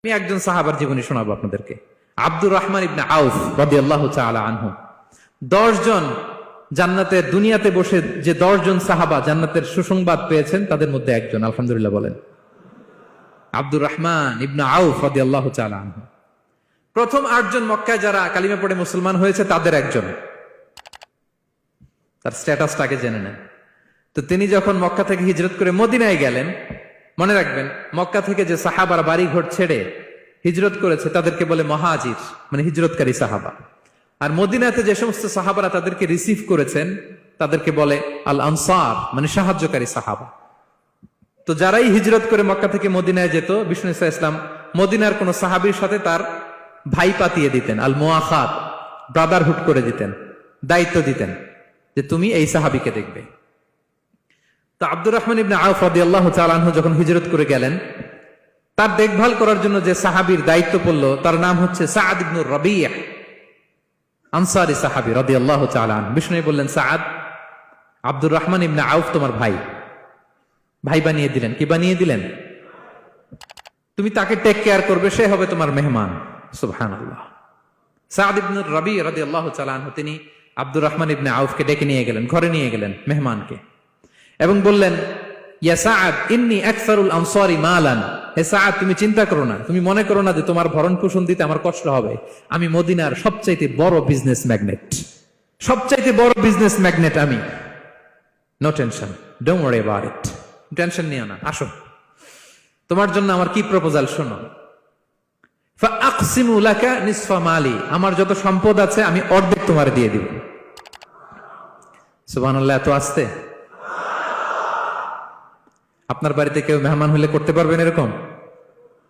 আমি একজন সাহাবার জীবনী শোনাবো আপনাদেরকে। আব্দুর রহমান ইবনে আউফ রাদিয়াল্লাহু তাআলা আনহু। 10 জন জান্নাতের দুনিয়াতে বসে যে 10 জন সাহাবা জান্নাতের সুসংবাদ পেয়েছেন তাদের মধ্যে একজন, আলহামদুলিল্লাহ বলেন। আব্দুর রহমান ইবনে আউফ রাদিয়াল্লাহু তাআলা আনহু প্রথম 8 জন মক্কায় যারা কালিমা পড়ে মুসলমান হয়েছে তাদের একজন। তার স্ট্যাটাসটাকে জেনে নেন। তো তিনি যখন মক্কা থেকে হিজরত করে মদিনায় গেলেন, মনে রাখবেন মক্কা থেকে যে সাহাবারা বাড়ি ঘর ছেড়ে হিজরত করেছে তাদেরকে বলে মহাজির, মানে হিজরতকারী সাহাবা। আর মদিনাতে যে সমস্ত সাহাবারা তাদেরকে রিসিভ করেছেন তাদেরকে বলে আল আনসার, মানে সাহায্যকারী সাহাবা। তো যারাই হিজরত করে মক্কা থেকে মদিনায় যেত, বিষ্ণু ইসা ইসলাম মদিনার কোন সাহাবীর সাথে তার ভাই পাতিয়ে দিতেন, আল মুআখাত, ব্রাদারহুড করে দিতেন, দায়িত্ব দিতেন যে তুমি এই সাহাবীকে দেখবে। তো আব্দুর রহমান ইবনে আউফ রাদিয়াল্লাহু তাআলা আনহু যখন হিজরত করে গেলেন, তার দেখভাল করার জন্য যে সাহাবীর দায়িত্ব পড়ল তার নাম হচ্ছে সাআদ ইবনে রাবিয়া, আনসারী সাহাবী রাদিয়াল্লাহু তাআলা আনহু। বিষ্ণু বললেন, সাআদ, আব্দুর রহমান ইবনে আউফ তোমার ভাই, ভাই বানিয়ে দিলেন। কি বানিয়ে দিলেন? তুমি তাকে টেক কেয়ার করবে, সে হবে তোমার মেহমান। সুবহানাল্লাহ। সাআদ ইবনে রাবিয়া রাদিয়াল্লাহু তাআলা আনহু তিনি আব্দুর রহমান ইবনে আউফকে ডেকে নিয়ে গেলেন, ঘরে নিয়ে গেলেন মেহমানকে, এবং বললেন, ইয়া সাআদ ইন্নী আকসারুল আনসারি মালান। হে সাআদ, তুমি চিন্তা করো না, তুমি মনে করো না যে তোমার ভরণ পোষণ দিতে আমার কষ্ট হবে। আমি মদিনার সবচাইতে বড় বিজনেস ম্যাগনেট, সবচাইতে বড় বিজনেস ম্যাগনেট আমি। No tension, don't worry about it. Tension নিও না, আসো, তোমার জন্য আমার কি প্রপোজাল শোনো। ফাআকসিমু লাকা নিসফা মালি, আমার যত সম্পদ আছে আমি অর্ধেক তোমার দিয়ে দিব। সুবহানাল্লাহ। এত আসতে আপনার বাড়িতে কেউ মেহমান হলে করতে পারবেন এরকম?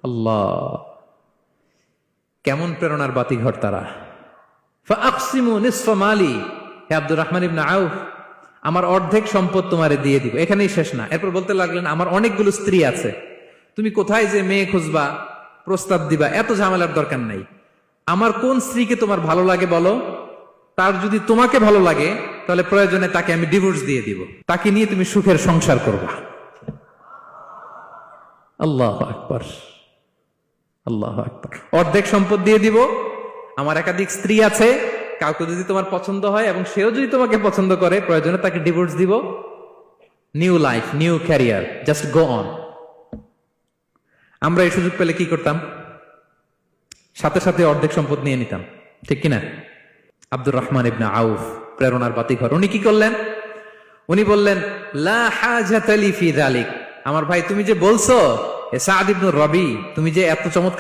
আল্লাহ, কেমন প্রেরণার বাতিঘর তারা। ফাআকসিমু নিসফা মালি, হে আব্দুর রহমান ইবনে আউফ, আমার অর্ধেক সম্পদ তোমারে দিয়ে দিব। এখানেই শেষ না, এরপর বলতে লাগলেন, আমার অনেকগুলো স্ত্রী আছে, তুমি কোথায় যে মেয়ে খুঁজবা, প্রস্তাব দিবা, এত ঝামেলার দরকার নাই। আমার কোন স্ত্রীকে তোমার ভালো লাগে বলো, তার যদি তোমাকে ভালো লাগে তাহলে প্রয়োজনে তাকে আমি ডিভোর্স দিয়ে দিব, তাকে নিয়ে তুমি সুখের সংসার করবা। আল্লাহু আকবার, আল্লাহু আকবার। অর্ধেক সম্পদ দিয়ে দিব, আমার একাধিক স্ত্রী আছে, কাউকে যদি তোমার পছন্দ হয় এবং সেও যদি তোমাকে পছন্দ করে, প্রয়োজনে তাকে ডিভোর্স দিব। New life, new career, just go on. আমরা এই সুযোগ পেলে কি করতাম? সাথে সাথে অর্ধেক সম্পদ নিয়ে নিতাম, ঠিক কিনা? আব্দুর রহমান ইবনে আউফ প্রেরণার বাতিঘর। উনি কি করলেন? উনি বললেন, লা হাজাতা লি ফি যালিক। আমার ভাই, তুমি যে বলছো সাআদ ইবনে রাবি, তুমি যে এত চমৎকার